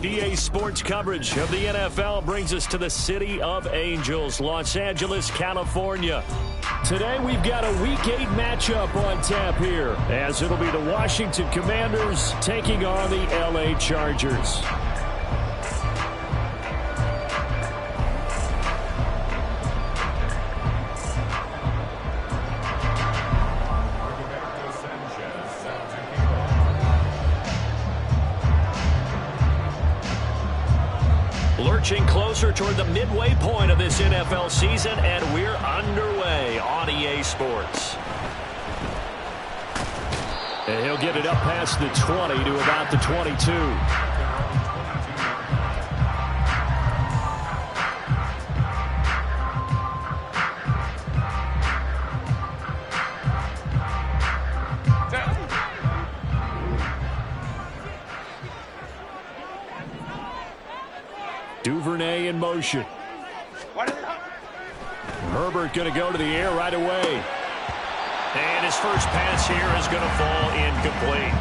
EA Sports coverage of the NFL brings us to the City of Angels, Los Angeles, California. Today we've got a Week 8 matchup on tap here, as it'll be the Washington Commanders taking on the LA Chargers. Lurching closer toward the midway point of this NFL season, and we're underway on EA Sports. And he'll get it up past the 20 to about the 22. Duvernay in motion. Herbert going to go to the air right away. And his first pass here is going to fall incomplete.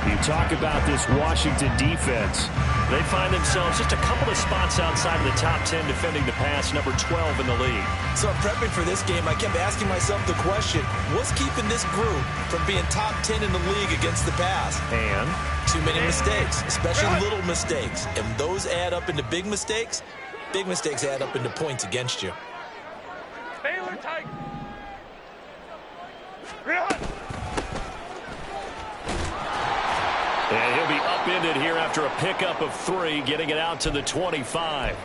You talk about this Washington defense. They find themselves just a couple of spots outside of the top 10 defending the pass, number 12 in the league. So prepping for this game, I kept asking myself the question, what's keeping this group from being top 10 in the league against the pass? And too many mistakes, especially little mistakes. And those add up into big mistakes. Big mistakes add up into points against you. Baylor tight. And he'll be upended here after a pickup of 3, getting it out to the 25.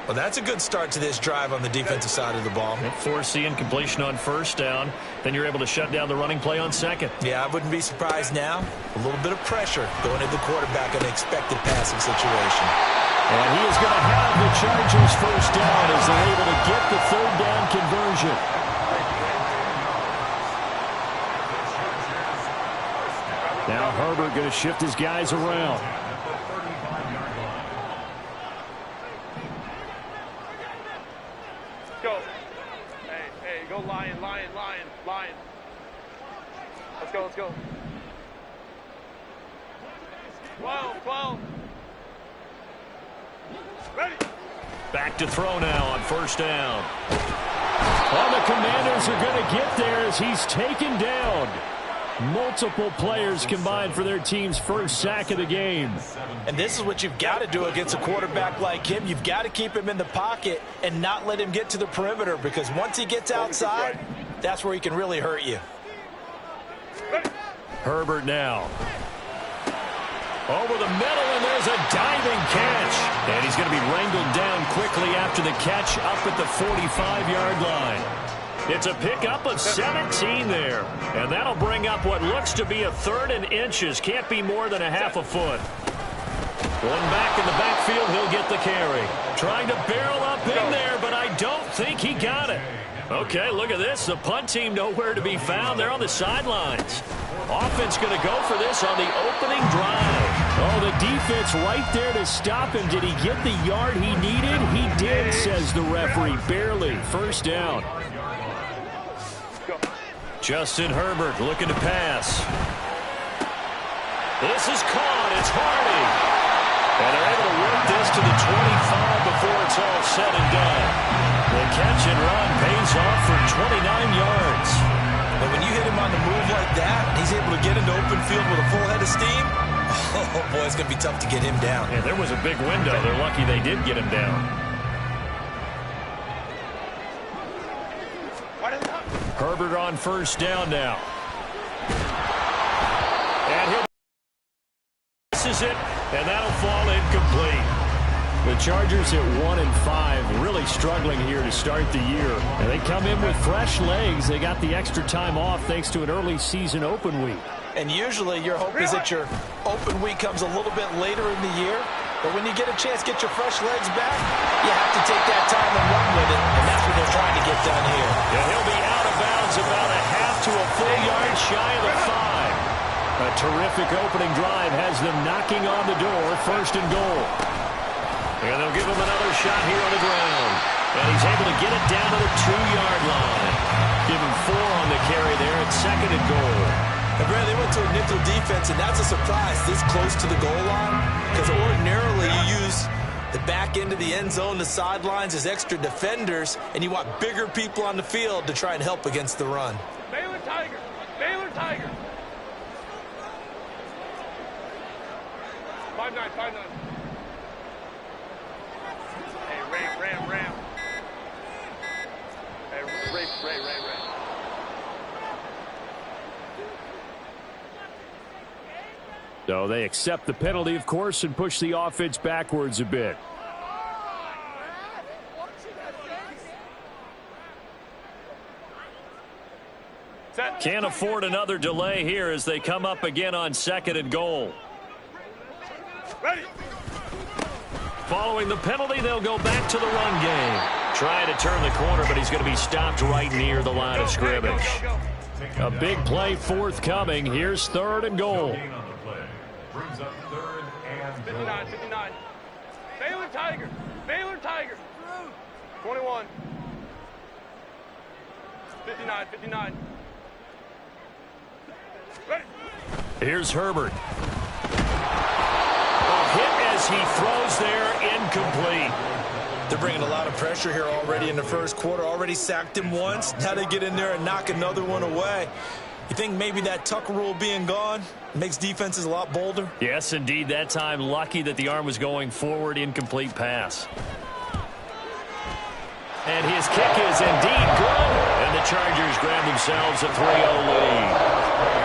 Well, that's a good start to this drive on the defensive side of the ball. Force incompletion on first down. Then you're able to shut down the running play on second. Yeah, I wouldn't be surprised now. A little bit of pressure going into the quarterback in an expected passing situation. And he is going to have the Chargers first down as they're able to get the third down conversion. Now Herbert going to shift his guys around. Go. Hey, go lion. Let's go. 12. Ready. Back to throw now on first down. Well, the Commanders are going to get there as he's taken down. Multiple players combined for their team's first sack of the game. And this is what you've got to do against a quarterback like him. You've got to keep him in the pocket and not let him get to the perimeter, because once he gets outside, that's where he can really hurt you. Herbert now. Over the middle, and there's a diving catch. And he's going to be wrangled down quickly after the catch up at the 45-yard line. It's a pickup of 17 there. And that'll bring up what looks to be a 3rd and inches. Can't be more than a half a foot. One back in the backfield, he'll get the carry. Trying to barrel up in there, but I don't think he got it. Okay, look at this. The punt team nowhere to be found. They're on the sidelines. Offense going to go for this on the opening drive. Oh, the defense right there to stop him. Did he get the yard he needed? He did, says the referee. Barely. First down. Justin Herbert looking to pass. This is caught. It's Hardy. And they're able to work this to the 25 before it's all said and done. The catch and run pays off for 29 yards. But when you hit him on the move like that, he's able to get into open field with a full head of steam. Oh, boy, it's going to be tough to get him down. Yeah, there was a big window. They're lucky they did get him down. Herbert on first down now. And he'll misses it, and that'll fall incomplete. The Chargers at 1-5, really struggling here to start the year. And they come in with fresh legs. They got the extra time off thanks to an early season open week. And usually your hope is that your open week comes a little bit later in the year. But when you get a chance to get your fresh legs back, you have to take that time and run with it. And that's what they're trying to get done here. And he'll be out of bounds about a half to a full yard shy of the 5. A terrific opening drive has them knocking on the door, 1st and goal. And they'll give him another shot here on the ground. And he's able to get it down to the 2-yard line. Give him 4 on the carry there at 2nd and goal. And Brad, they went to a nickel defense, and that's a surprise this close to the goal line, because ordinarily you use the back end of the end zone, the sidelines as extra defenders, and you want bigger people on the field to try and help against the run. Baylor Tiger. Baylor Tiger. 5-9, 5-9. Hey, Ram. Hey, Ray. So they accept the penalty, of course, and push the offense backwards a bit. Can't afford another delay here as they come up again on 2nd and goal. Ready. Following the penalty, they'll go back to the run game. Trying to turn the corner, but he's going to be stopped right near the line of scrimmage. A big play forthcoming. Here's 3rd and goal. 59. Baylor Tiger. 21. 59. Ready. Here's Herbert. A hit as he throws there, incomplete. They're bringing a lot of pressure here already in the first quarter. Already sacked him once. Now they get in there and knock another one away. You think maybe that Tucker rule being gone makes defenses a lot bolder? Yes, indeed. That time, lucky that the arm was going forward. Incomplete pass. And his kick is indeed good. And the Chargers grab themselves a 3-0 lead.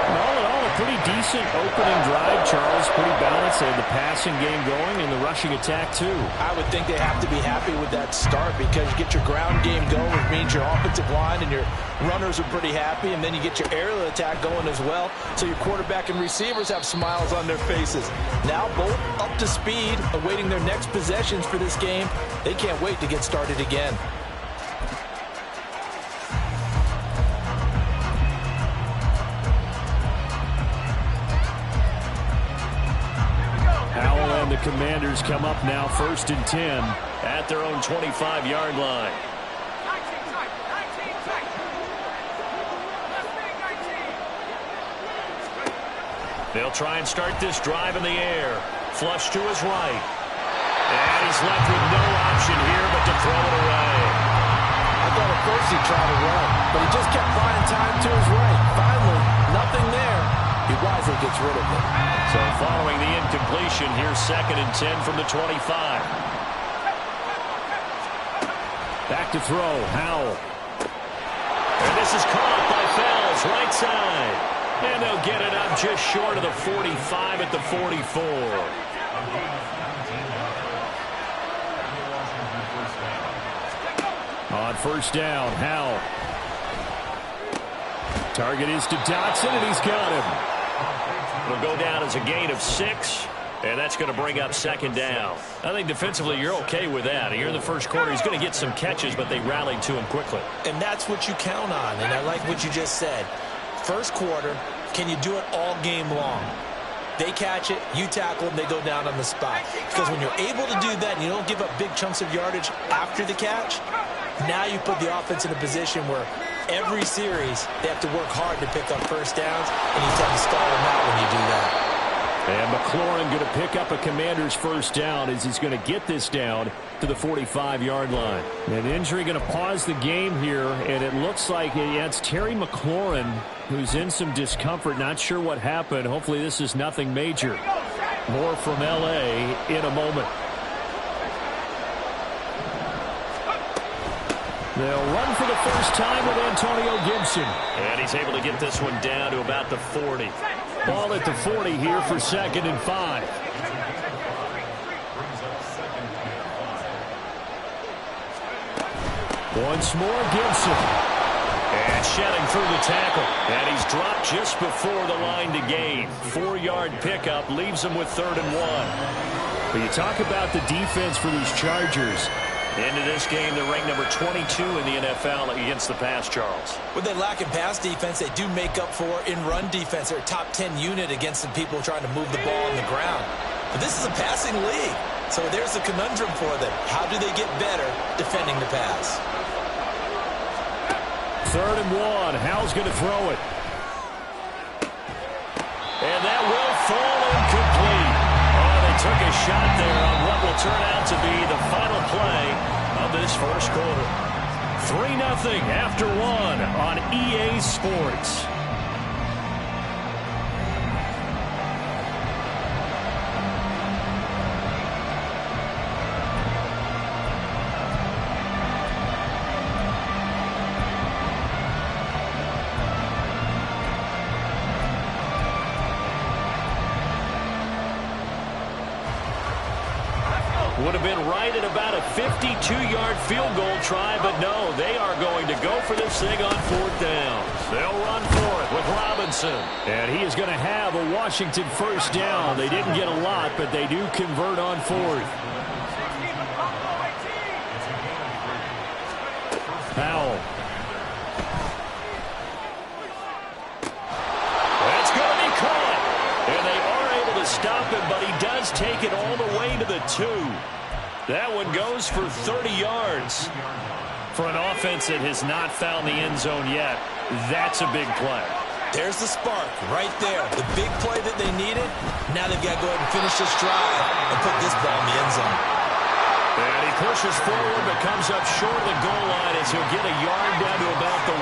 All in all, a pretty decent opening drive, Charles. Pretty balanced. They had the passing game going and the rushing attack, too. I would think they have to be happy with that start because you get your ground game going, which means your offensive line and your runners are pretty happy, and then you get your aerial attack going as well. So your quarterback and receivers have smiles on their faces. Now both up to speed, awaiting their next possessions for this game. They can't wait to get started again. The Commanders come up now 1st and 10 at their own 25-yard line. They'll try and start this drive in the air. Flush to his right. And he's left with no option here but to throw it away. I thought at first he tried to run, but he just kept finding time to his right. Finally, nothing there. He wisely gets rid of it. So following the incompletion, here's 2nd and 10 from the 25. Back to throw, Howell. And this is caught by Fells, right side. And they'll get it up just short of the 45 at the 44. On 1st down, Howell. Target is to Dotson, and he's got him. It'll go down as a gain of 6, and that's going to bring up 2nd down. I think defensively you're okay with that. Here in the first quarter, he's going to get some catches, but they rallied to him quickly. And that's what you count on, and I like what you just said. First quarter, can you do it all game long? They catch it, you tackle them, they go down on the spot. Because when you're able to do that and you don't give up big chunks of yardage after the catch, now you put the offense in a position where every series they have to work hard to pick up 1st downs, and you tend to stall them out when you do that. And McLaurin going to pick up a Commander's 1st down as he's going to get this down to the 45-yard line. An injury going to pause the game here, and it looks like it's Terry McLaurin who's in some discomfort. Not sure what happened. Hopefully this is nothing major. More from L.A. in a moment. They'll run for the first time with Antonio Gibson. And he's able to get this one down to about the 40. Ball at the 40 here for 2nd and 5. Once more, Gibson. And shedding through the tackle. And he's dropped just before the line to gain. 4-yard pickup leaves him with 3rd and 1. But you talk about the defense for these Chargers. Into this game, they're ranked number 22 in the NFL against the pass, Charles. What they lack in pass defense, they do make up for in run defense. They're a top 10 unit against the people trying to move the ball on the ground. But this is a passing league, so there's a conundrum for them. How do they get better defending the pass? 3rd and 1. Howell's going to throw it. full and complete. Oh, they took a shot there on what will turn out to be the final play of this first quarter. 3-0 after one on EA Sports. Would have been right at about a 52-yard field goal try, but no, they are going to go for this thing on fourth down. They'll run for it with Robinson. And he is going to have a Washington first down. They didn't get a lot, but they do convert on fourth. Powell. That's going to be caught. And they are able to stop him, but he does take it all the way to the 2. That one goes for 30 yards. For an offense that has not found the end zone yet, that's a big play. There's the spark right there. The big play that they needed. Now they've got to go ahead and finish this drive and put this ball in the end zone. And he pushes forward but comes up short of the goal line as he'll get a yard down to about the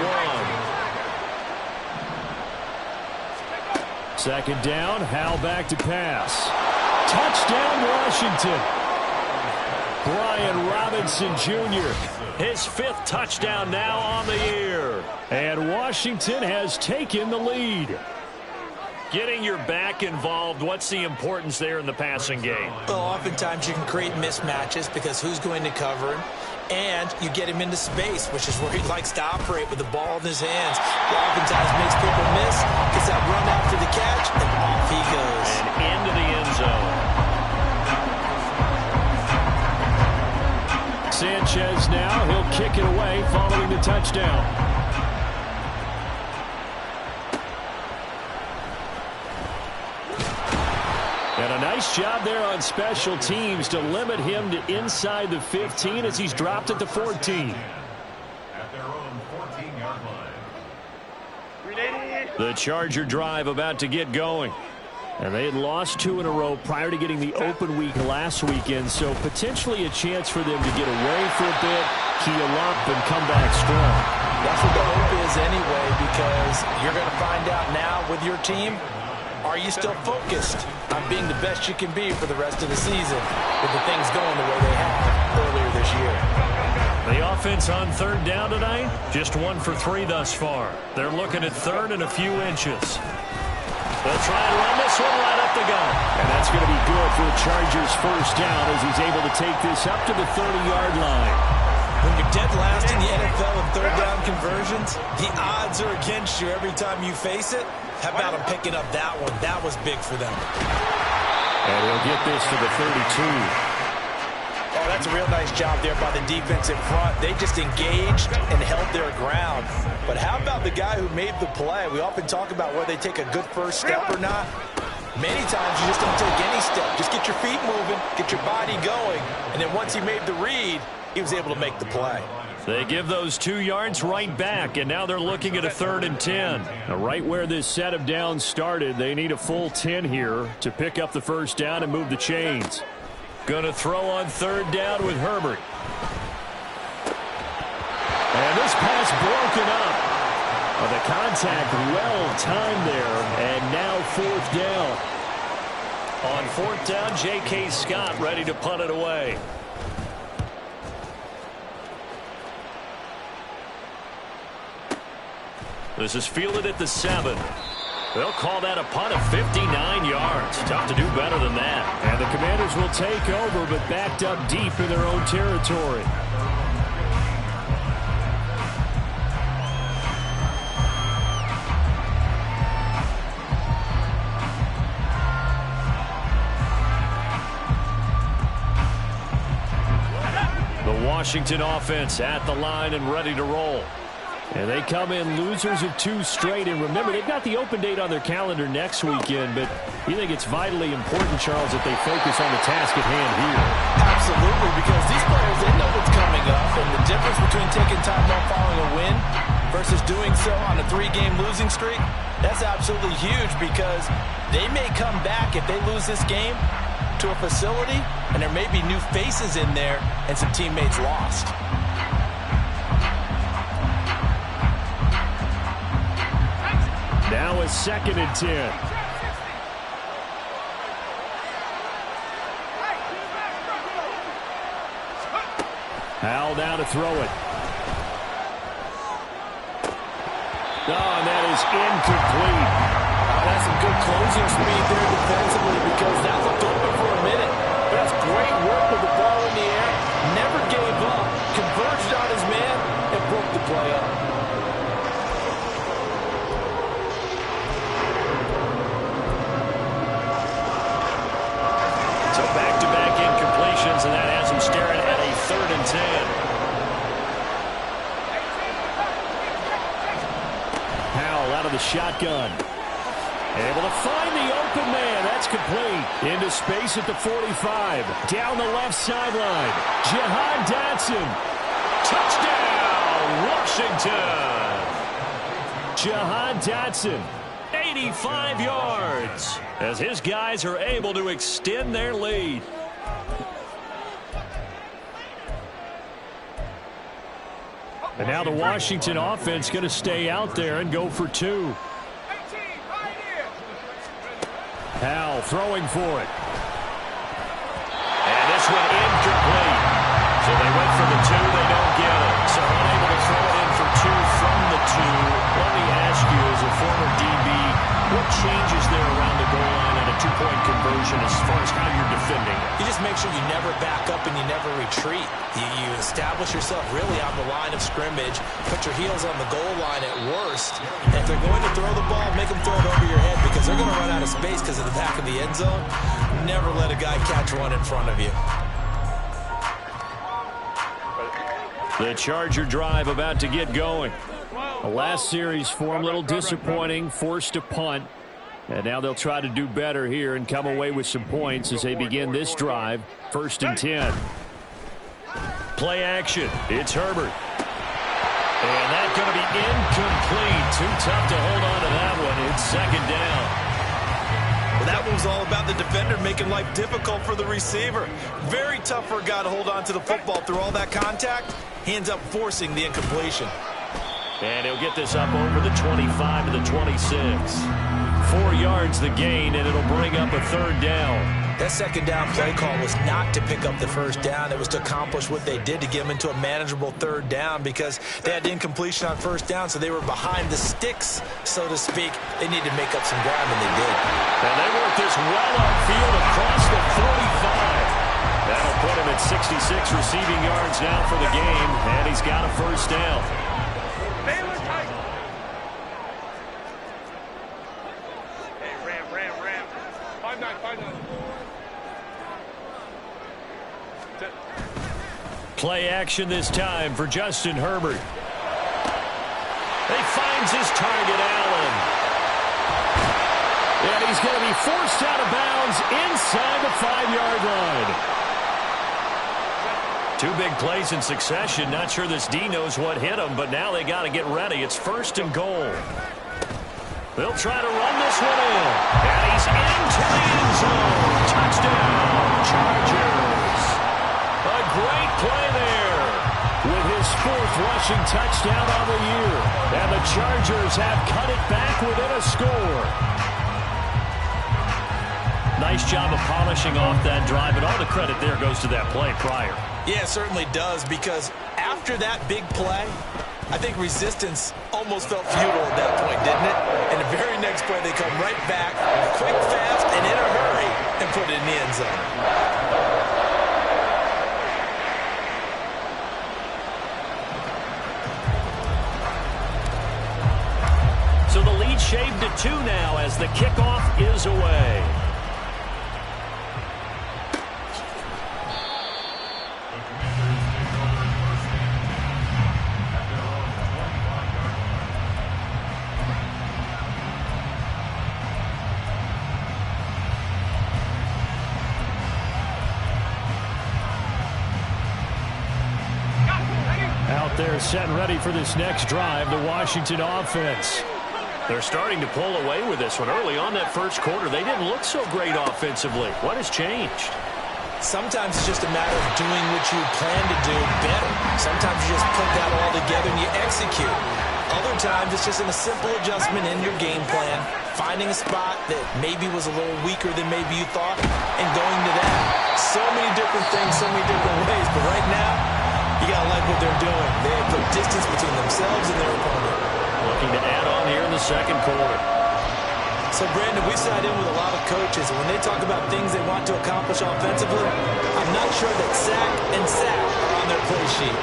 1. Second down, Hal back to pass. Touchdown, Washington. Brian Robinson Jr., his 5th touchdown now on the year. And Washington has taken the lead. Getting your back involved, what's the importance there in the passing game? Well, oftentimes you can create mismatches because who's going to cover him? And you get him into space, which is where he likes to operate with the ball in his hands. He oftentimes makes people miss, gets that run after the catch, and off he goes. And into the end zone. Sanchez now, he'll kick it away following the touchdown. And a nice job there on special teams to limit him to inside the 15 as he's dropped at the 14. At their own 14-yard line. The Charger drive about to get going. And they had lost 2 in a row prior to getting the open week last weekend, so potentially a chance for them to get away for a bit, heal up, and come back strong. That's what the hope is anyway, because you're going to find out now with your team, are you still focused on being the best you can be for the rest of the season with the things going the way they have earlier this year? The offense on third down tonight, just 1 for 3 thus far. They're looking at third and a few inches. They'll try and run this one right up the gut. And that's going to be good for the Chargers' first down as he's able to take this up to the 30-yard line. When you're dead last in the NFL in third down conversions, the odds are against you every time you face it. How about him picking up that one? That was big for them. And he'll get this to the 32. Oh, that's a real nice job there by the defense in front. They just engaged and held their ground. But how about the guy who made the play? We often talk about whether they take a good first step or not. Many times you just don't take any step. Just get your feet moving, get your body going. And then once he made the read, he was able to make the play. They give those 2 yards right back, and now they're looking at a 3rd and 10. Now, right where this set of downs started, they need a full 10 here to pick up the first down and move the chains. Going to throw on third down with Herbert. And this pass broken up. Well, the contact well timed there, and now 4th down. On 4th down, J.K. Scott ready to punt it away. This is fielded at the 7. They'll call that a punt of 59 yards. Tough to do better than that. And the Commanders will take over, but backed up deep in their own territory. The Washington offense at the line and ready to roll. And they come in losers of 2 straight. And remember, they've got the open date on their calendar next weekend. But you think it's vitally important, Charles, that they focus on the task at hand here? Absolutely, because these players, they know what's coming up. And the difference between taking time off following a win versus doing so on a 3-game losing streak, that's absolutely huge because they may come back if they lose this game to a facility, and there may be new faces in there and some teammates lost. Now a 2nd and 10. Howell now to throw it. Oh, and that is incomplete. That's some good closing speed there defensively because that looked open for a minute. But that's great work with the ball in the air. Never gave up. Converged on his man and broke the play up. So back-to-back incompletions, and that has him staring at a 3rd and 10. Howell out of the shotgun. Able to find the open man. That's complete. Into space at the 45. Down the left sideline. Jahan Dotson. Touchdown, Washington. Jahan Dotson, 85 yards, as his guys are able to extend their lead. And now the Washington offense going to stay out there and go for 2. Howell throwing for it. And this one incomplete. So they went for the 2, they don't get it. So unable to throw it in for 2 from the 2. Let me ask you, as a former DB, what changes there around the goal line on a 2-point conversion as far as how you're defending? You just make sure you never back up and you never retreat. You establish yourself really on the line of scrimmage, put your heels on the goal line at worst. And if they're going to throw the ball, make them throw it over your head because they're going to run out of space because of the back of the end zone. Never let a guy catch one in front of you. The Charger drive about to get going. The last series for him, a little disappointing, forced a punt. And now they'll try to do better here and come away with some points as they begin this drive. 1st and 10. Play action. It's Herbert. And that's going to be incomplete. Too tough to hold on to that one. It's 2nd down. Well, that one was all about the defender making life difficult for the receiver. Very tough for a guy to hold on to the football through all that contact. He ends up forcing the incompletion. And he'll get this up over the 25 to the 26. 4 yards the gain, and it'll bring up a 3rd down. That 2nd down play call was not to pick up the 1st down. It was to accomplish what they did to get them into a manageable 3rd down because they had incompletion on 1st down, so they were behind the sticks, so to speak. They needed to make up some ground, and they did. And they worked this well upfield across the 45. That'll put him at 66 receiving yards now for the game, and he's got a 1st down. Ram. 5-9. Play action this time for Justin Herbert. He finds his target, Allen. And he's going to be forced out of bounds inside the 5-yard line. 2 big plays in succession. Not sure this D knows what hit him, but now they got to get ready. It's 1st and goal. They'll try to run this one in. And he's into the end zone. Touchdown, Chargers. A great play there with his 4th rushing touchdown on the year. And the Chargers have cut it back within a score. Nice job of polishing off that drive, and all the credit there goes to that play prior. Yeah, it certainly does, because after that big play, I think resistance almost felt futile at that point, didn't it? And the very next play, they come right back, quick, fast, and in a hurry, and put it in the end zone. So the lead shaved to 2 now as the kickoff is away. out there setting ready for this next drive, the Washington offense. They're starting to pull away with this one. Early on that first quarter, they didn't look so great offensively. What has changed? Sometimes it's just a matter of doing what you plan to do better. Sometimes you just put that all together and you execute. Other times it's just a simple adjustment in your game plan, finding a spot that maybe was a little weaker than maybe you thought, and going to that. So many different things, so many different ways. But right now, you got to like what they're doing. They have put distance between themselves and their opponent. Looking to add on here in the second quarter. So, Brandon, we sat in with a lot of coaches, and when they talk about things they want to accomplish offensively, I'm not sure that sack and sack are on their play sheet.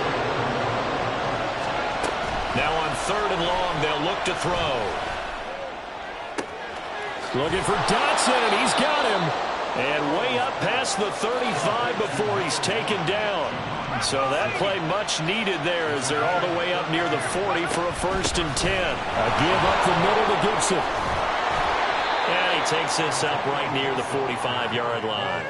Now on 3rd and long, they'll look to throw. Looking for Dotson, and he's got him. And way up past the 35 before he's taken down. So that play much needed there as they're all the way up near the 40 for a 1st and 10. A give up the middle to Gibson. And he takes this up right near the 45-yard line.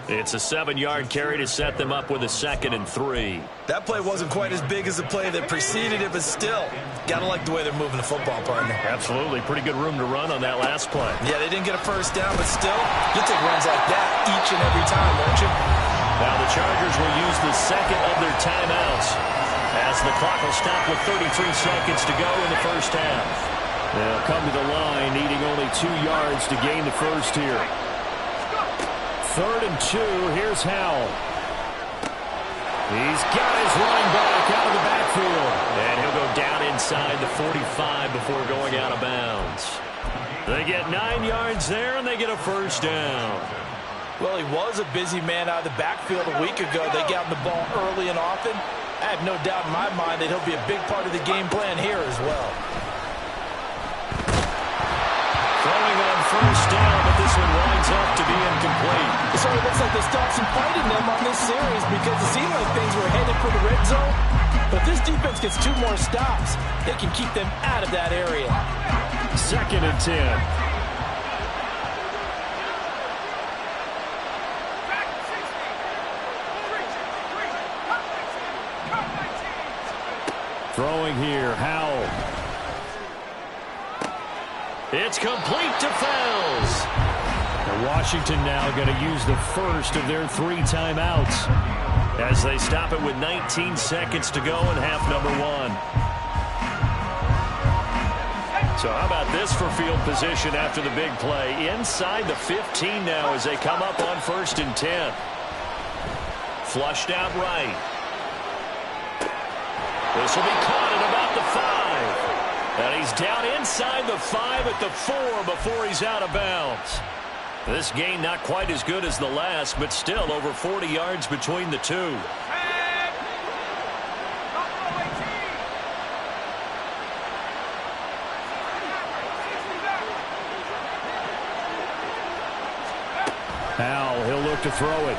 It's a 7-yard carry to set them up with a 2nd and 3. That play wasn't quite as big as the play that preceded it, but still, gotta like the way they're moving the football, partner. Absolutely. Pretty good room to run on that last play. Yeah, they didn't get a 1st down, but still, you'll take runs like that each and every time, won't you? Now the Chargers will use the 2nd of their timeouts as the clock will stop with 33 seconds to go in the first half. They'll come to the line, needing only 2 yards to gain the first here. 3rd and 2, here's Howell. He's got his running back out of the backfield. And he'll go down inside the 45 before going out of bounds. They get 9 yards there, and they get a 1st down. Well, he was a busy man out of the backfield a week ago. They got him the ball early and often. I have no doubt in my mind that he'll be a big part of the game plan here as well. Throwing on 1st down, but this one winds up to be incomplete. It sort of looks like they stopped some fight in them on this series because it seemed like things were headed for the red zone. But if this defense gets 2 more stops, they can keep them out of that area. 2nd and 10. Throwing here, Howell. It's complete to Fells. And Washington now going to use the 1st of their 3 timeouts as they stop it with 19 seconds to go in half number 1. So how about this for field position after the big play? Inside the 15 now as they come up on 1st and 10. Flushed out right. This will be caught at about the 5. And he's down inside the 5 at the 4 before he's out of bounds. This gain not quite as good as the last, but still over 40 yards between the two. Howell, he'll look to throw it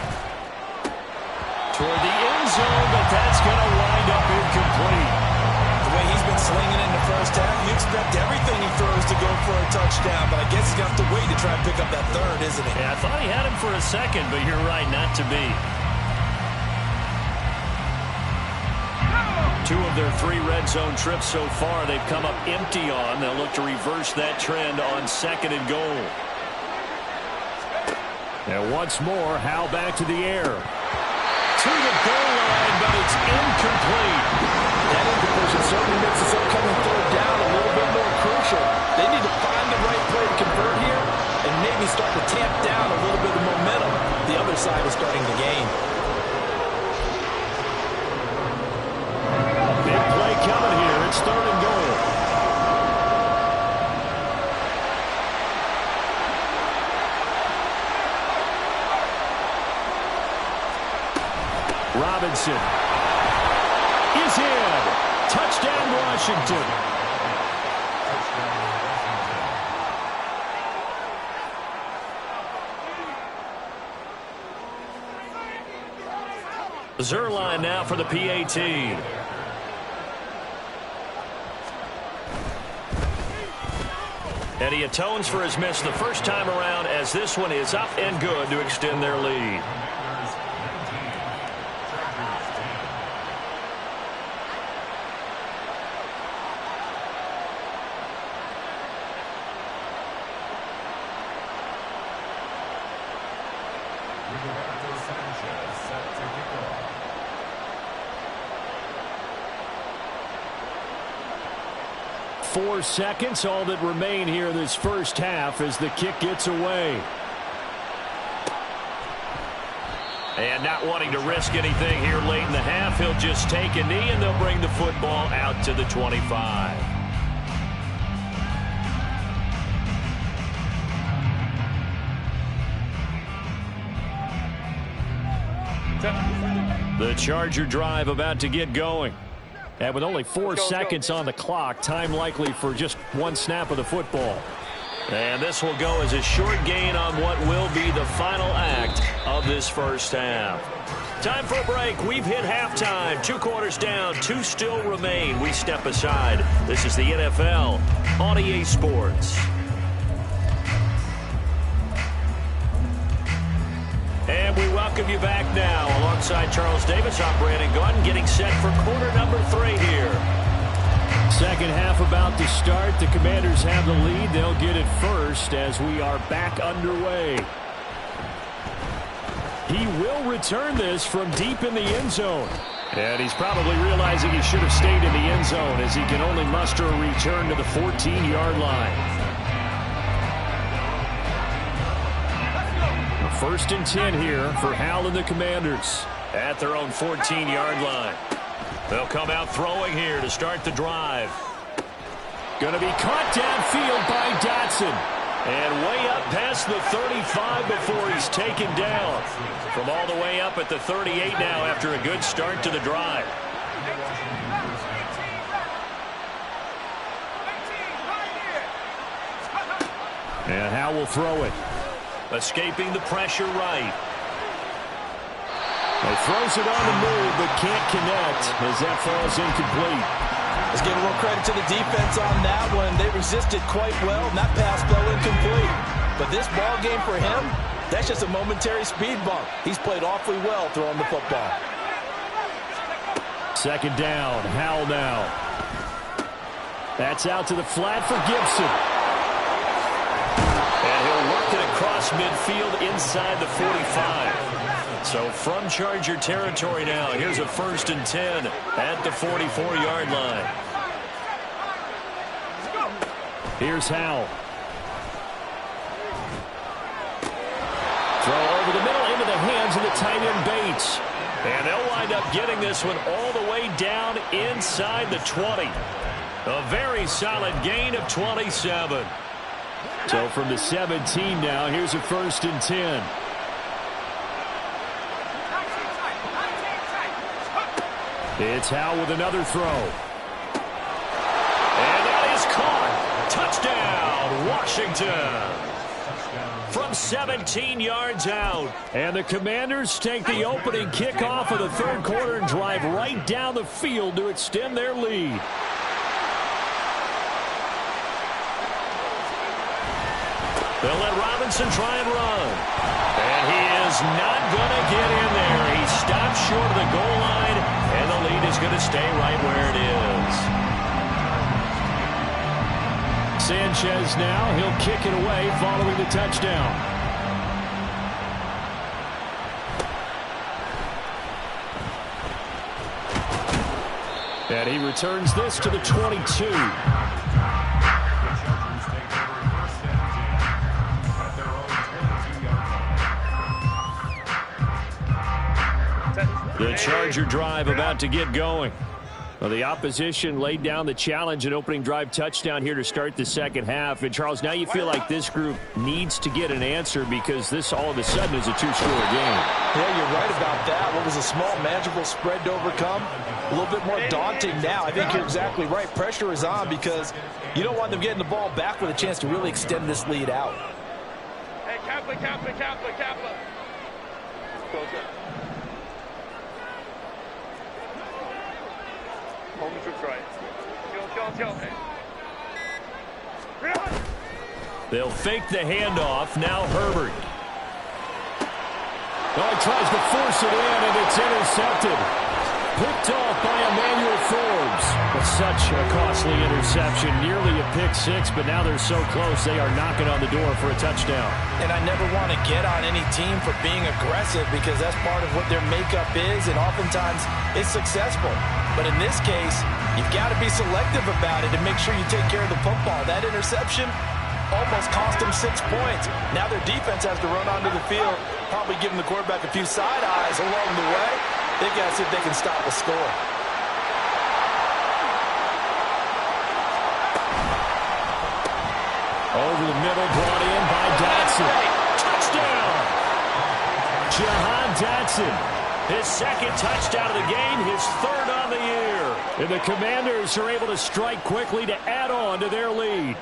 toward the end zone, but that's going to wind up incomplete. The way he's been slinging in the first half, you expect everything he throws to go for a touchdown, but I guess he's going to have to wait to try and pick up that 3rd, isn't he? Yeah, I thought he had him for a second, but you're right, not to be. 2 of their 3 red zone trips so far, they've come up empty on. They'll look to reverse that trend on 2nd and goal. And once more, Howell back to the air. To the goal line, but it's incomplete. That incompletion certainly makes this upcoming 3rd down a little bit more crucial. They need to find the right play to convert here and maybe start to tamp down a little bit of momentum. The other side is starting to gain. Big play coming here. It's 3rd and goal. Robinson is in. Touchdown, Washington. Zerline now for the PAT. And he atones for his miss the first time around as this one is up and good to extend their lead. set to kick off. 4 seconds, all that remain here in this first half as the kick gets away. And not wanting to risk anything here late in the half, he'll just take a knee and they'll bring the football out to the 25. The Charger drive about to get going. And with only 4 seconds on the clock, time likely for just one snap of the football. And this will go as a short gain on what will be the final act of this first half. Time for a break. We've hit halftime. 2 quarters down, 2 still remain. We step aside. This is the NFL on EA Sports. And we welcome you back now. Alongside Charles Davis, I'm Brandon Gaudin, getting set for quarter number 3 here. Second half about to start. The Commanders have the lead. They'll get it first as we are back underway. He will return this from deep in the end zone. And he's probably realizing he should have stayed in the end zone as he can only muster a return to the 14-yard line. First and 10 here for Hal and the Commanders at their own 14-yard line. They'll come out throwing here to start the drive. Going to be caught downfield by Dotson. And way up past the 35 before he's taken down. From all the way up at the 38 now after a good start to the drive. And Hal will throw it. Escaping the pressure right. He throws it on the move, but can't connect as that falls incomplete. Let's give a little credit to the defense on that one. They resisted quite well, and that pass fell incomplete. But this ball game for him, that's just a momentary speed bump. He's played awfully well throwing the football. Second down, Howell now. That's out to the flat for Gibson. And he'll work it across midfield inside the 45. So from Charger territory now, here's a first and 10 at the 44-yard line. Here's Howell. Throw over the middle into the hands of the tight end Bates. And they'll wind up getting this one all the way down inside the 20. A very solid gain of 27. So from the 17 now, here's a first and 10. It's Howell with another throw. And that is caught. Touchdown, Washington. From 17 yards out. And the Commanders take the opening kickoff of the third quarter and drive right down the field to extend their lead. They'll let Robinson try and run. And he is not going to get in there. He stops short of the goal line, and the lead is going to stay right where it is. Sanchez now, he'll kick it away following the touchdown. And he returns this to the 22. The Charger drive about to get going. Well, the opposition laid down the challenge, an opening drive touchdown here to start the second half. And, Charles, now you feel like this group needs to get an answer because this all of a sudden is a two-score game. Yeah, you're right about that. What was a small, manageable spread to overcome? A little bit more daunting now. I think you're exactly right. Pressure is on because you don't want them getting the ball back with a chance to really extend this lead out. Hey, Kaplan. Go. They'll fake the handoff. Now Herbert. Well, he tries to force it in, and it's intercepted. Picked off by Emmanuel Forbes. But such a costly interception, nearly a pick six, but now they're so close they are knocking on the door for a touchdown. And I never want to get on any team for being aggressive because that's part of what their makeup is, and oftentimes it's successful. But in this case, you've got to be selective about it and make sure you take care of the football. That interception almost cost them 6 points. Now their defense has to run onto the field, probably giving the quarterback a few side eyes along the way. They got to see if they can stop a score. Over the middle, brought in by Dotson. Touchdown! Jahan Dotson. His second touchdown of the game, his third on the year. And the Commanders are able to strike quickly to add on to their lead.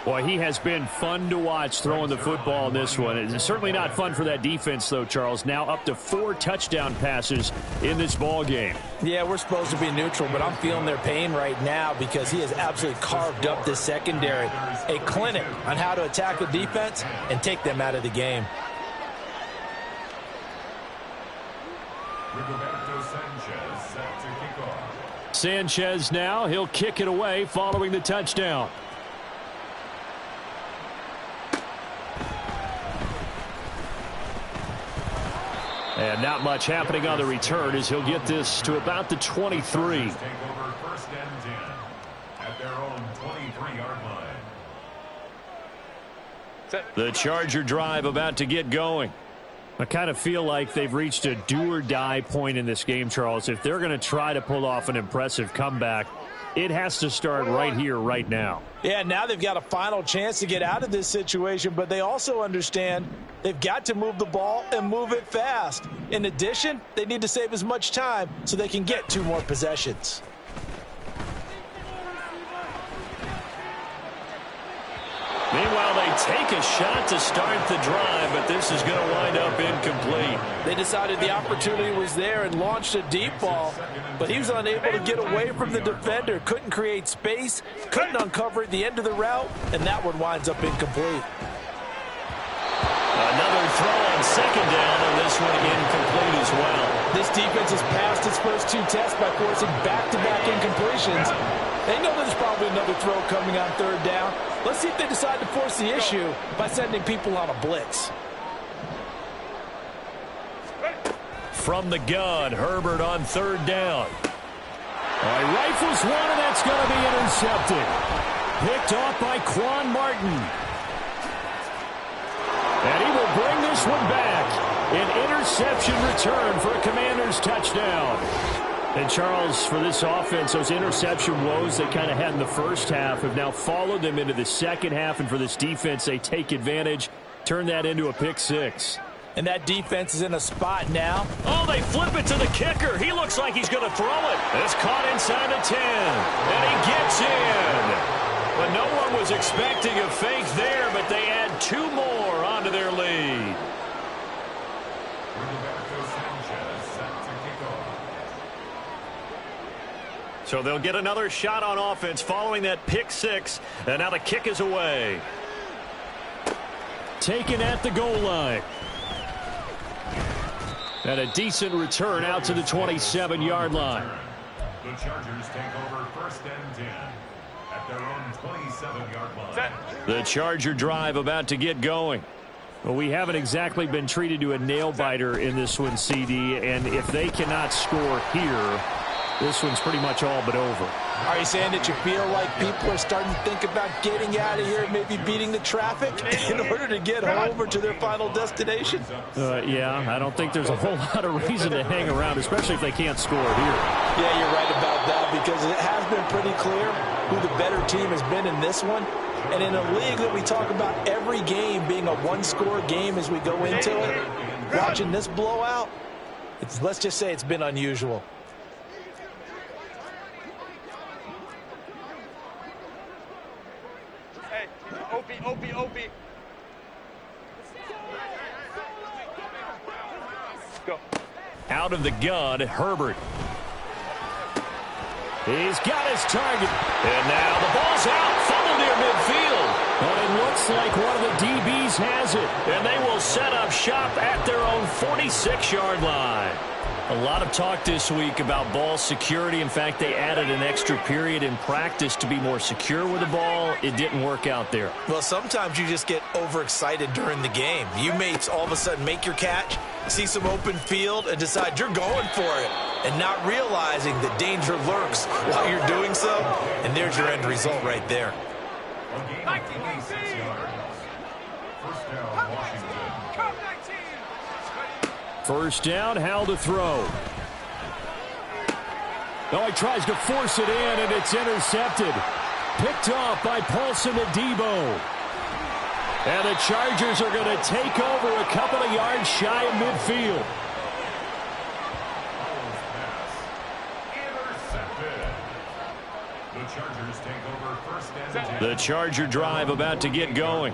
Boy, he has been fun to watch throwing the football in this one. It's certainly not fun for that defense, though, Charles. Now up to 4 touchdown passes in this ball game. Yeah, we're supposed to be neutral, but I'm feeling their pain right now because he has absolutely carved up this secondary. A clinic on how to attack the defense and take them out of the game. Sanchez set to kick off. Sanchez now, he'll kick it away following the touchdown. And not much happening on the return as he'll get this to about the 23. Take over first and 10 at their own 23-yard line. The Charger drive about to get going. I kind of feel like they've reached a do-or-die point in this game, Charles. If they're going to try to pull off an impressive comeback, it has to start right here, right now. Yeah, now they've got a final chance to get out of this situation, but they also understand they've got to move the ball and move it fast. In addition, they need to save as much time so they can get 2 more possessions. Meanwhile, they take a shot to start the drive, but this is going to wind up incomplete. They decided the opportunity was there and launched a deep ball, but he was unable to get away from the defender, couldn't create space, couldn't uncover at the end of the route, and that one winds up incomplete. Another throw on second down, and this one incomplete as well. This defense has passed its first 2 tests by forcing back-to-back incompletions. They know there's probably another throw coming on third down. Let's see if they decide to force the issue by sending people on a blitz. From the gun, Herbert on third down. All right, rifles one, and that's going to be intercepted. Picked off by Quan Martin. And he will bring this one back. An interception return for a Commanders touchdown. And, Charles, for this offense, those interception woes they kind of had in the first half have now followed them into the second half. And for this defense, they take advantage, turn that into a pick six. And that defense is in a spot now. Oh, they flip it to the kicker. He looks like he's going to throw it. It's caught inside the 10. And he gets in. But no one was expecting a fake there, but they add 2 more onto their lead. So they'll get another shot on offense following that pick six. And now the kick is away. Taken at the goal line. And a decent return out to the 27-yard line. The Chargers take over first and 10 at their own 27-yard line. The Charger drive about to get going. Well, we haven't exactly been treated to a nail-biter in this one, CD. And if they cannot score here, this one's pretty much all but over. Are you saying that you feel like people are starting to think about getting out of here, maybe beating the traffic in order to get home or to their final destination? Yeah, I don't think there's a whole lot of reason to hang around, especially if they can't score here. Yeah, you're right about that because it has been pretty clear who the better team has been in this one. And in a league that we talk about every game being a one-score game as we go into it, watching this blowout, let's just say it's been unusual. OP. Go. Out of the gun, Herbert. He's got his target. And now the ball's out. Fumble near midfield. But it looks like one of the DBs has it, and they will set up shop at their own 46-yard line. A lot of talk this week about ball security. In fact, they added an extra period in practice to be more secure with the ball. It didn't work out there. Well, sometimes you just get overexcited during the game. You may all of a sudden make your catch, see some open field, and decide you're going for it, and not realizing that danger lurks while you're doing so, and there's your end result right there. A gain of 26 yards. First down, Washington. First down, Howell to throw. Oh, he tries to force it in, and it's intercepted. Picked off by Paulson Adebo. And the Chargers are going to take over a couple of yards shy of midfield. Intercepted. The Chargers take over first and 10. The Charger drive about to get going.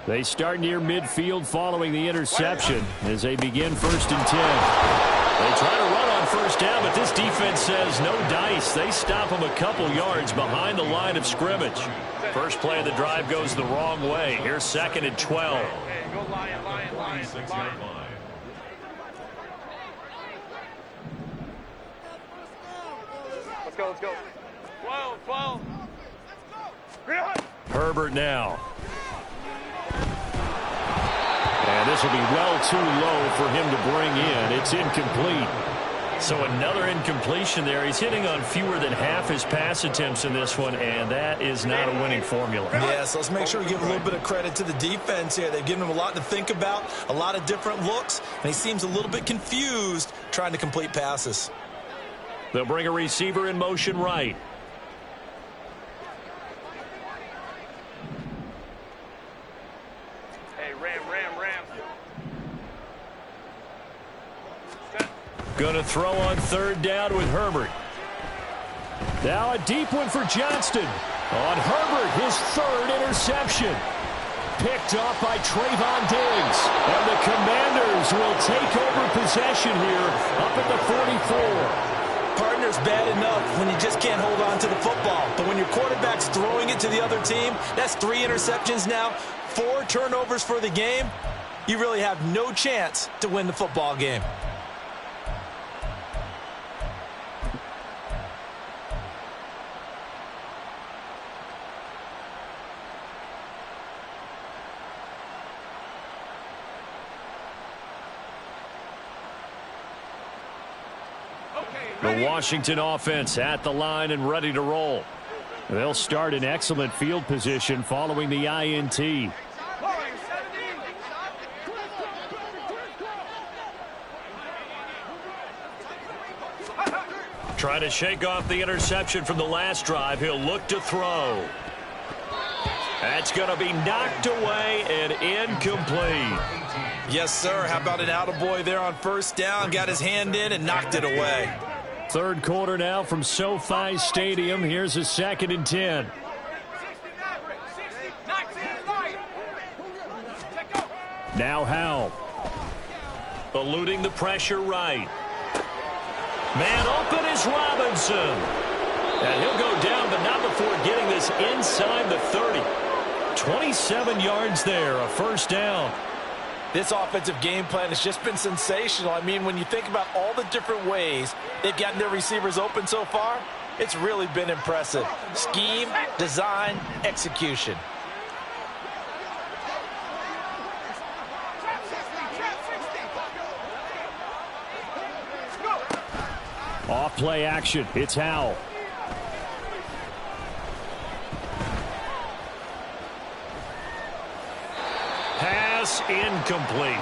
They start near midfield following the interception as they begin first and 10. They try to run on first down, but this defense says no dice. They stop them a couple yards behind the line of scrimmage. First play of the drive goes the wrong way. Here's second and 12. Hey, go Lion, Lion, Lion, 46-yard Lion. line. Let's go, let's go. 12, 12. Herbert now. And this will be well too low for him to bring in. It's incomplete. So another incompletion there. He's hitting on fewer than half his pass attempts in this one, and that is not a winning formula. Yes, let's make sure we give a little bit of credit to the defense here. They've given him a lot to think about, a lot of different looks, and he seems a little bit confused trying to complete passes. They'll bring a receiver in motion right. Hey, Ram. Going to throw on third down with Herbert. Now a deep one for Johnston. On Herbert, his third interception. Picked off by Trayvon Diggs. And the Commanders will take over possession here up at the 44. Partner's bad enough when you just can't hold on to the football. But when your quarterback's throwing it to the other team, that's 3 interceptions now, 4 turnovers for the game. You really have no chance to win the football game. The Washington offense at the line and ready to roll. They'll start in excellent field position following the INT. Trying to shake off the interception from the last drive. He'll look to throw. That's going to be knocked away and incomplete. Yes, sir. How about an attaboy there on first down? Got his hand in and knocked it away. Third quarter now from SoFi Stadium. Here's a second and 10. Now Howell. Eluding the pressure right. Man open is Robinson. And he'll go down, but not before getting this inside the 30. 27 yards there, a first down. This offensive game plan has just been sensational. I mean, when you think about all the different ways they've gotten their receivers open so far, it's really been impressive. Scheme, design, execution. Off play action. It's Howell. Pass incomplete.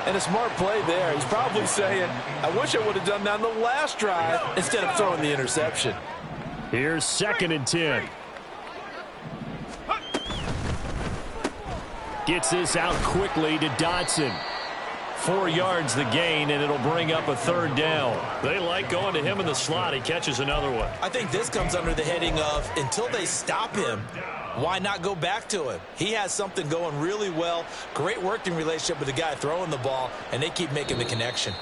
And a smart play there. He's probably saying, I wish I would have done that on the last drive instead of throwing the interception. Here's second and 10. Gets this out quickly to Dotson. 4 yards the gain, and it'll bring up a third down. They like going to him in the slot. He catches another one. I think this comes under the heading of until they stop him, why not go back to him? He has something going really well. Great working relationship with the guy throwing the ball, and they keep making the connection.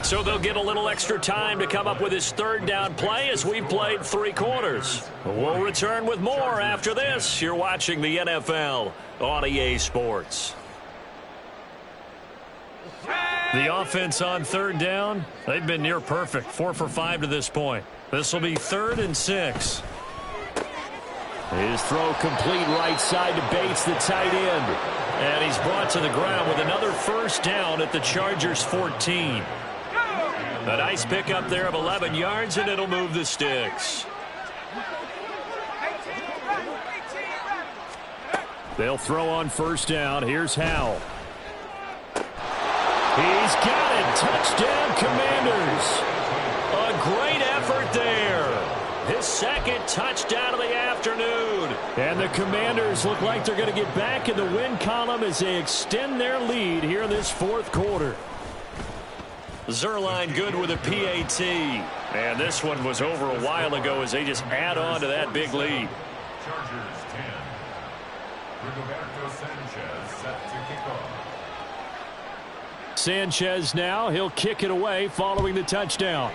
So they'll get a little extra time to come up with his third down play as we've played 3 quarters. We'll return with more after this. You're watching the NFL on EA Sports. The offense on 3rd down, they've been near perfect, 4 for 5 to this point. This will be 3rd and 6. His throw complete right side to Bates, the tight end. And he's brought to the ground with another first down at the Chargers' 14. A nice pickup there of 11 yards, and it'll move the sticks. They'll throw on first down. Here's Howell. He's got it. Touchdown, Commanders. A great effort there. His 2nd touchdown of the afternoon. And the Commanders look like they're going to get back in the win column as they extend their lead here in this 4th quarter. Zerline good with a PAT. And this one was over a while ago as they just add on to that big lead. Chargers 10. Rigoberto Sanchez set to kick off. Sanchez now, he'll kick it away following the touchdown.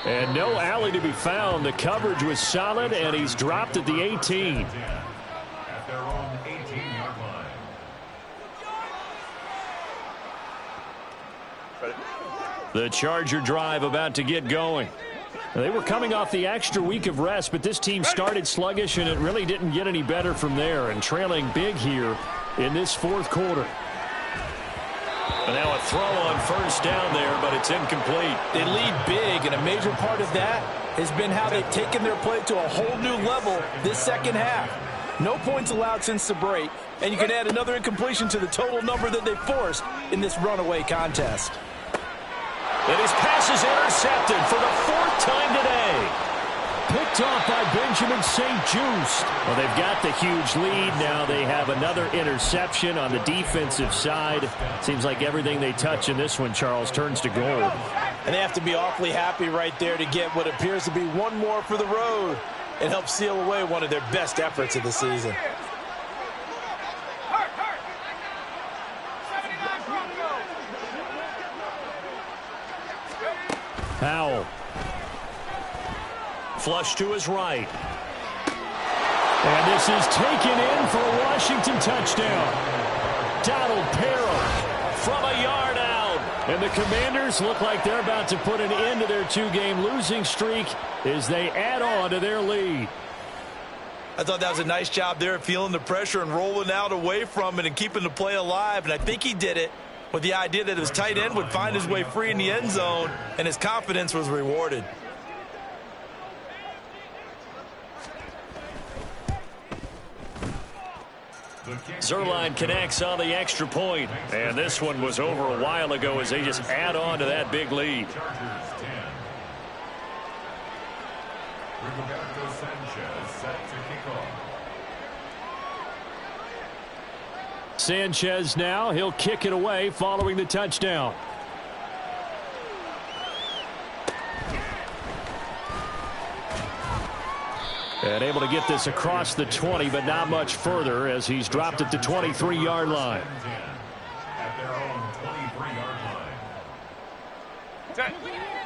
And no alley to be found. The coverage was solid, and he's dropped at the 18. At their own 18-yard line. The Charger drive about to get going. They were coming off the extra week of rest, but this team started sluggish, and it really didn't get any better from there, and trailing big here in this 4th quarter. And now a throw on first down there, but it's incomplete. They lead big, and a major part of that has been how they've taken their play to a whole new level this 2nd half. No points allowed since the break, and you can add another incompletion to the total number that they forced in this runaway contest. And his pass is intercepted for the 4th time today. Picked off by Benjamin St. Juste. Well, they've got the huge lead. Now they have another interception on the defensive side. Seems like everything they touch in this one, Charles, turns to gold. And they have to be awfully happy right there to get what appears to be one more for the road and help seal away one of their best efforts of the season. Howell. Flush to his right. And this is taken in for a Washington touchdown. Donald Parham from a yard out. And the Commanders look like they're about to put an end to their 2-game losing streak as they add on to their lead. I thought that was a nice job there, feeling the pressure and rolling out away from it and keeping the play alive. And I think he did it with the idea that his tight end would find his way free in the end zone, and his confidence was rewarded. Zerline connects on the extra point, and this one was over a while ago as they just add on to that big lead. Chargers 10. Rigoberto Sanchez set to kick off. Sanchez now, he'll kick it away following the touchdown. And able to get this across the 20, but not much further as he's dropped at the 23-yard line. At their own 23-yard line.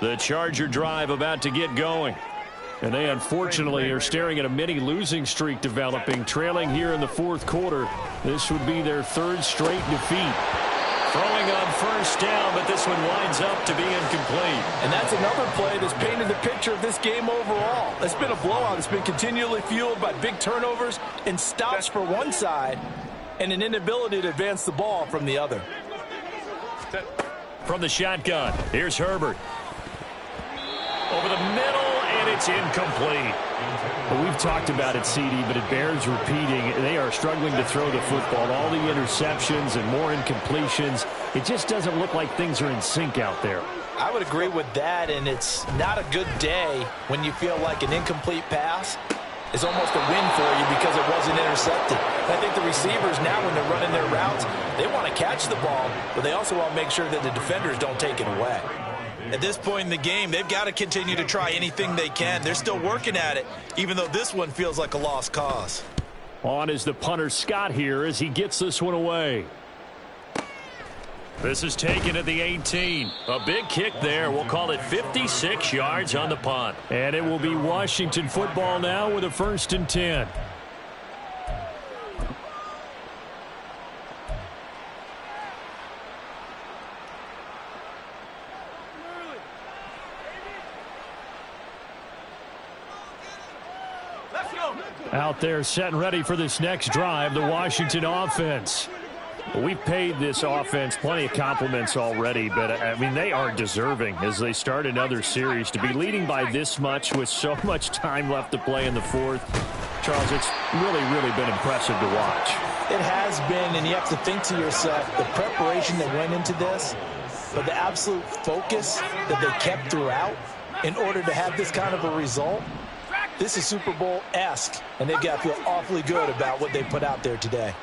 The Charger drive about to get going. And they unfortunately are staring at a mini losing streak developing, trailing here in the 4th quarter. This would be their 3rd straight defeat. Throwing on first down, but this one winds up to be incomplete. And that's another play that's painted the picture of this game overall. It's been a blowout. It's been continually fueled by big turnovers and stops for one side and an inability to advance the ball from the other. From the shotgun, here's Herbert. Over the middle, and it's incomplete. Well, we've talked about it, CD, but it bears repeating. They are struggling to throw the football. All the interceptions and more incompletions. It just doesn't look like things are in sync out there. I would agree with that, and it's not a good day when you feel like an incomplete pass is almost a win for you because it wasn't intercepted. I think the receivers now, when they're running their routes, they want to catch the ball, but they also want to make sure that the defenders don't take it away. At this point in the game, they've got to continue to try anything they can. They're still working at it, even though this one feels like a lost cause. On is the punter Scott here as he gets this one away. This is taken at the 18. A big kick there. We'll call it 56 yards on the punt. And it will be Washington football now with a 1st and 10. Out there set and ready for this next drive, the Washington offense. We've paid this offense plenty of compliments already, but, I mean, they are deserving as they start another series. To be leading by this much with so much time left to play in the 4th, Charles, it's really, really been impressive to watch. It has been, and you have to think to yourself, the preparation that went into this, but the absolute focus that they kept throughout in order to have this kind of a result. This is Super Bowl-esque, and they've got to feel awfully good about what they put out there today.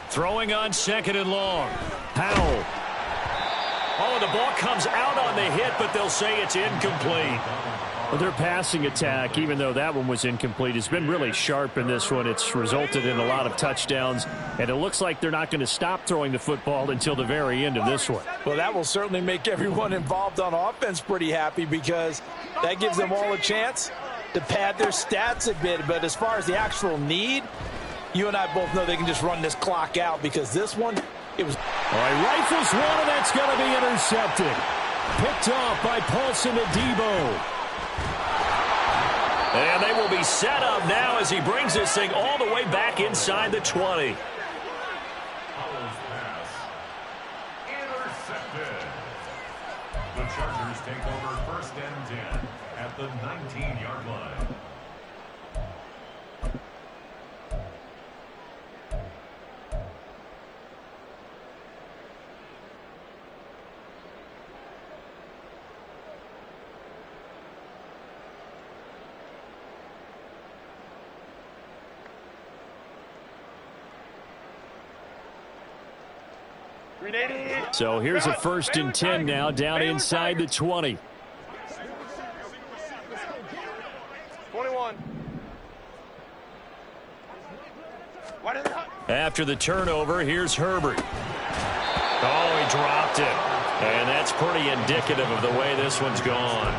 Throwing on 2nd and long. Powell. Oh, the ball comes out on the hit, but they'll say it's incomplete. Well, their passing attack, even though that one was incomplete, has been really sharp in this one. It's resulted in a lot of touchdowns, and it looks like they're not going to stop throwing the football until the very end of this one. Well, that will certainly make everyone involved on offense pretty happy because that gives them all a chance to pad their stats a bit. But as far as the actual need, you and I both know they can just run this clock out because this one, it was... All right, rifles one, and that's going to be intercepted. Picked off by Paulson Adebo. And they will be set up now as he brings this thing all the way back inside the 20. Intercepted. The Chargers take over 1st and 10 at the 19-yard line. So here's a 1st and 10 now down inside the 20. 21. After the turnover, here's Herbert. Oh, he dropped it. And that's pretty indicative of the way this one's gone.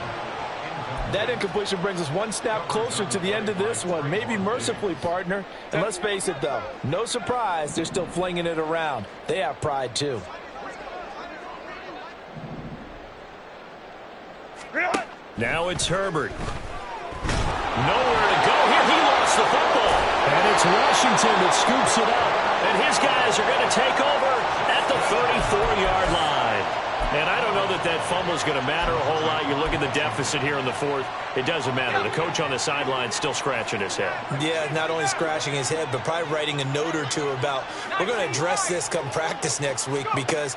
That incompletion brings us one snap closer to the end of this one. Maybe mercifully, partner. And let's face it, though, no surprise, they're still flinging it around. They have pride, too. Now it's Herbert. Nowhere to go here. He lost the football. And it's Washington that scoops it up. And his guys are going to take over at the 34-yard line. And I don't know that that fumble is going to matter a whole lot. You look at the deficit here in the 4th. It doesn't matter. The coach on the sideline still scratching his head. Yeah, not only scratching his head, but probably writing a note or two about we're going to address this come practice next week because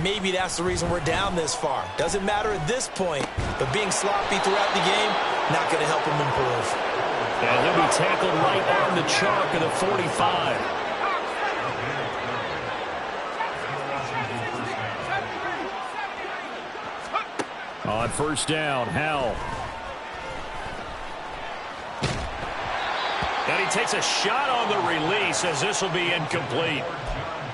maybe that's the reason we're down this far. Doesn't matter at this point, but being sloppy throughout the game, not going to help him improve. And he'll be tackled right on the chalk of the 45. On 1st down, Howell. And he takes a shot on the release as this will be incomplete.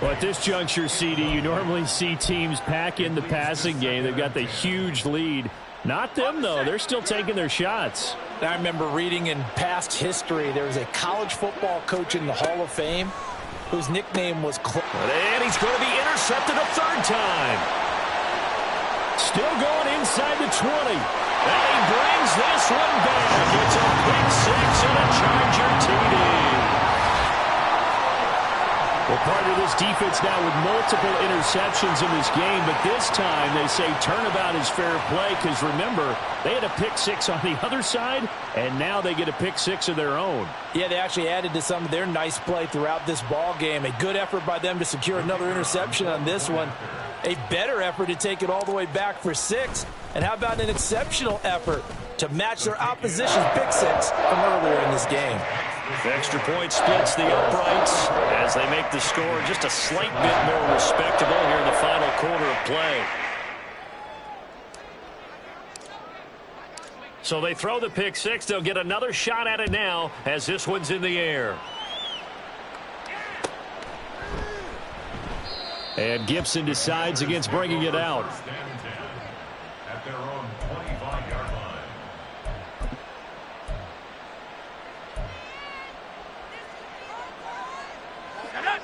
Well, at this juncture, CD, you normally see teams pack in the passing game. They've got the huge lead. Not them, though. They're still taking their shots. I remember reading in past history, there was a college football coach in the Hall of Fame whose nickname was... And he's going to be intercepted a 3rd time. Still going inside the 20. And he brings this one back. It's a pick 6 and a Charger TD. Well, partner, this defense now with multiple interceptions in this game, but this time they say turnabout is fair play because, remember, they had a pick 6 on the other side, and now they get a pick 6 of their own. Yeah, they actually added to some of their nice play throughout this ball game. A good effort by them to secure another interception on this one. A better effort to take it all the way back for 6. And how about an exceptional effort to match their opposition's pick 6 from earlier in this game? The extra point splits the uprights as they make the score just a slight bit more respectable here in the final quarter of play. So they throw the pick six. They'll get another shot at it now as this one's in the air. And Gibson decides against bringing it out. At their own 25-yard line.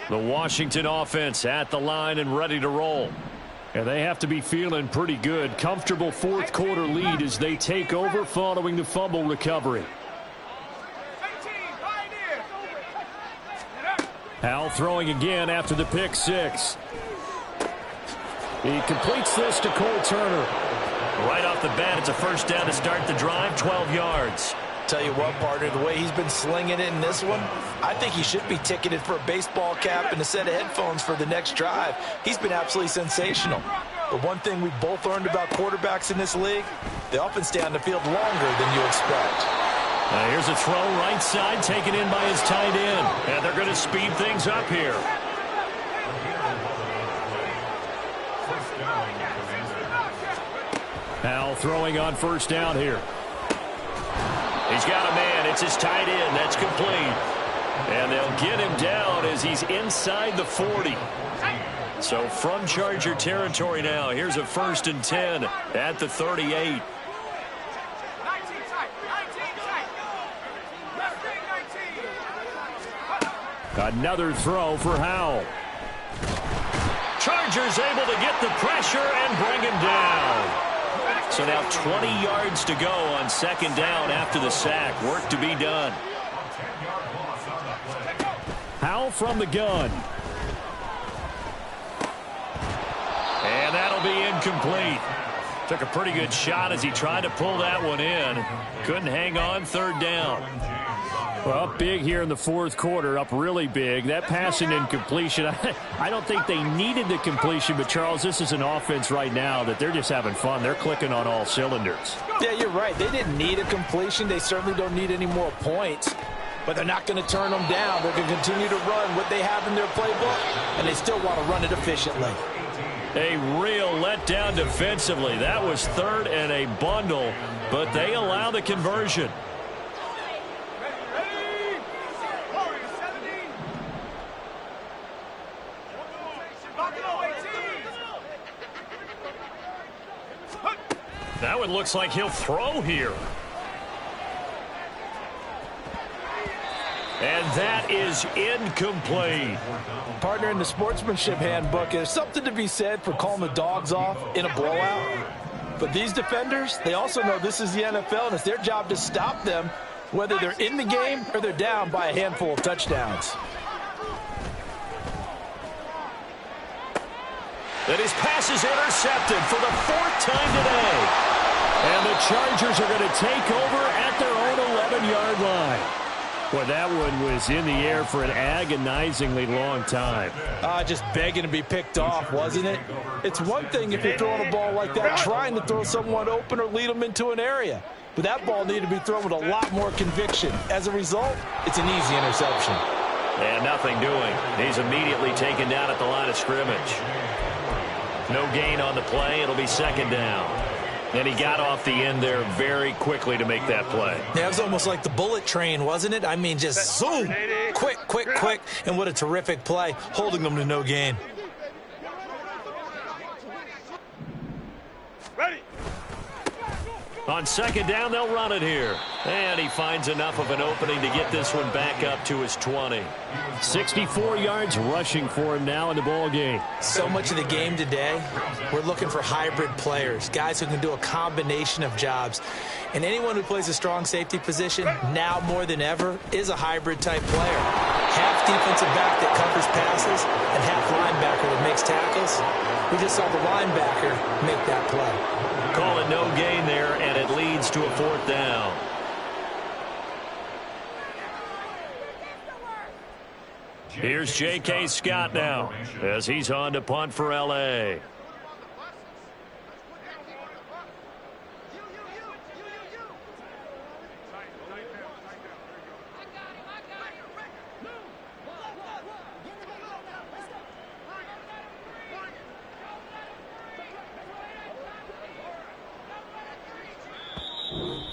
The Washington offense at the line and ready to roll. And they have to be feeling pretty good. Comfortable fourth quarter lead as they take over following the fumble recovery. Howell throwing again after the pick six. He completes this to Cole Turner. Right off the bat, it's a first down to start the drive, 12 yards. Tell you what, partner, the way he's been slinging it in this one, I think he should be ticketed for a baseball cap and a set of headphones for the next drive. He's been absolutely sensational. But one thing we both learned about quarterbacks in this league, they often stay on the field longer than you expect. Here's a throw right side taken in by his tight end. And they're going to speed things up here. Howell throwing on first down here. He's got a man. It's his tight end. That's complete. And they'll get him down as he's inside the 40. So from Charger territory now, here's a 1st and 10 at the 38. Another throw for Howell. Chargers able to get the pressure and bring him down. So now 20 yards to go on second down after the sack. Work to be done. Howell from the gun. And that'll be incomplete. Took a pretty good shot as he tried to pull that one in. Couldn't hang on, third down. Well, up big here in the fourth quarter, up really big. That pass and incompletion, I don't think they needed the completion, but Charles, this is an offense right now that they're just having fun. They're clicking on all cylinders. Yeah, you're right. They didn't need a completion. They certainly don't need any more points, but they're not going to turn them down. They're going to continue to run what they have in their playbook, and they still want to run it efficiently. A real letdown defensively. That was third and a bundle, but they allow the conversion. That one looks like he'll throw here. And that is incomplete. Partner, in the sportsmanship handbook, there's something to be said for calling the dogs off in a blowout. But these defenders, they also know this is the NFL, and it's their job to stop them, whether they're in the game or they're down by a handful of touchdowns. And his pass is intercepted for the 4th time today. And the Chargers are going to take over at their own 11-yard line. Well, that one was in the air for an agonizingly long time. Just begging to be picked off, wasn't it? It's one thing if you're throwing a ball like that, trying to throw someone open or lead them into an area. But that ball needed to be thrown with a lot more conviction. As a result, it's an easy interception. And nothing doing. He's immediately taken down at the line of scrimmage. No gain on the play. It'll be second down. And he got off the end there very quickly to make that play. Yeah, it was almost like the bullet train, wasn't it? I mean, just zoom. Quick, quick, quick. And what a terrific play, holding them to no gain. Ready. On second down, they'll run it here. And he finds enough of an opening to get this one back up to his 20. 64 yards rushing for him now in the ball game. So much of the game today, we're looking for hybrid players, guys who can do a combination of jobs. And anyone who plays a strong safety position, now more than ever, is a hybrid type player. Half defensive back that covers passes and half linebacker that makes tackles. We just saw the linebacker make that play. Call it no gain there, and it leads to a 4th down. Here's J.K. Scott now as he's on to punt for L.A.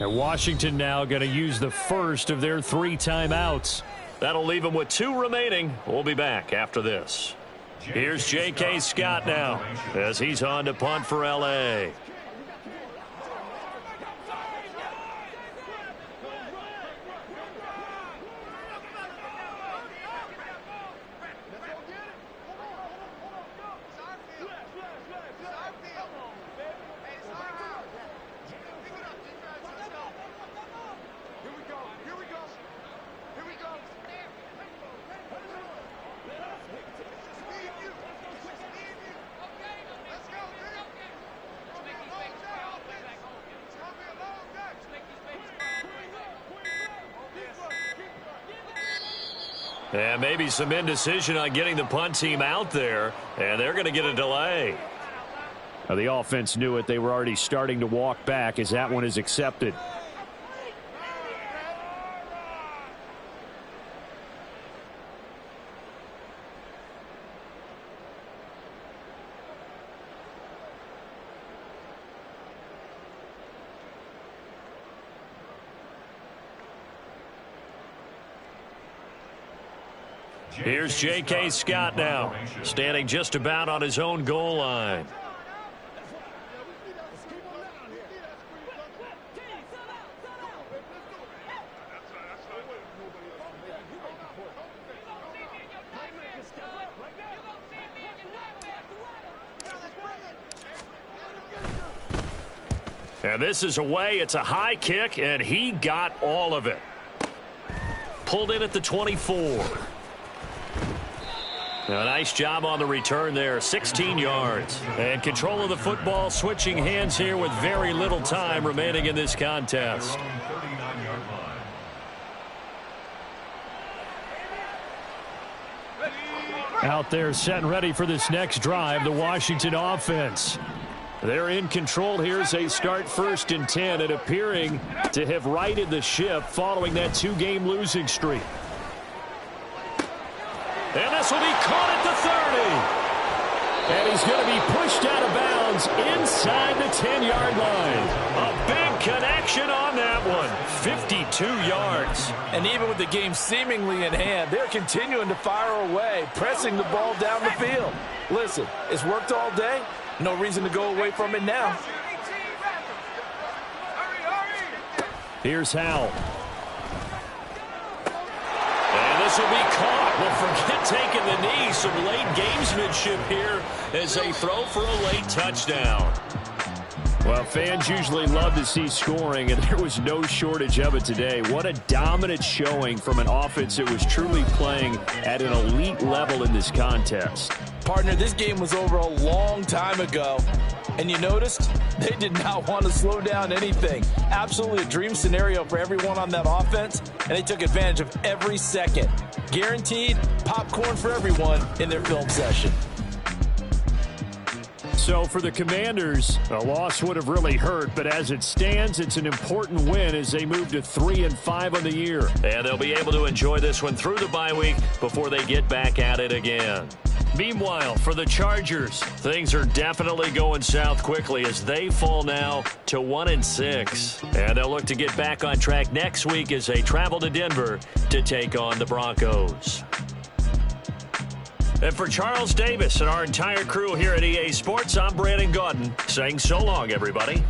And Washington now going to use the first of their 3 timeouts. That'll leave them with 2 remaining. We'll be back after this. Here's J.K. Scott now as he's on to punt for L.A. And maybe some indecision on getting the punt team out there, and they're going to get a delay. Now, the offense knew it. They were already starting to walk back as that one is accepted. Here's J.K. Scott now, standing just about on his own goal line. And this is away. It's a high kick, and he got all of it. Pulled in at the 24. A nice job on the return there, 16 yards. And control of the football, switching hands here with very little time remaining in this contest. Out there set and ready for this next drive, the Washington offense. They're in control here as they start 1st and 10 and appearing to have righted the ship following that 2-game losing streak. And this will be caught at the 30. And he's going to be pushed out of bounds inside the 10-yard line. A big connection on that one. 52 yards. And even with the game seemingly in hand, they're continuing to fire away, pressing the ball down the field. Listen, it's worked all day. No reason to go away from it now. Here's Howell. And this will be caught. Well, forget taking the knee. Some late gamesmanship here as they throw for a late touchdown. Well, fans usually love to see scoring, and there was no shortage of it today. What a dominant showing from an offense that was truly playing at an elite level in this contest. Partner, this game was over a long time ago, and you noticed they did not want to slow down anything. Absolutely a dream scenario for everyone on that offense, and they took advantage of every second. Guaranteed popcorn for everyone in their film session. So for the Commanders, a loss would have really hurt, but as it stands, it's an important win as they move to 3-5 on the year. And they'll be able to enjoy this one through the bye week before they get back at it again. Meanwhile, for the Chargers, things are definitely going south quickly as they fall now to 1-6. And they'll look to get back on track next week as they travel to Denver to take on the Broncos. And for Charles Davis and our entire crew here at EA Sports, I'm Brandon Gaudin saying so long, everybody.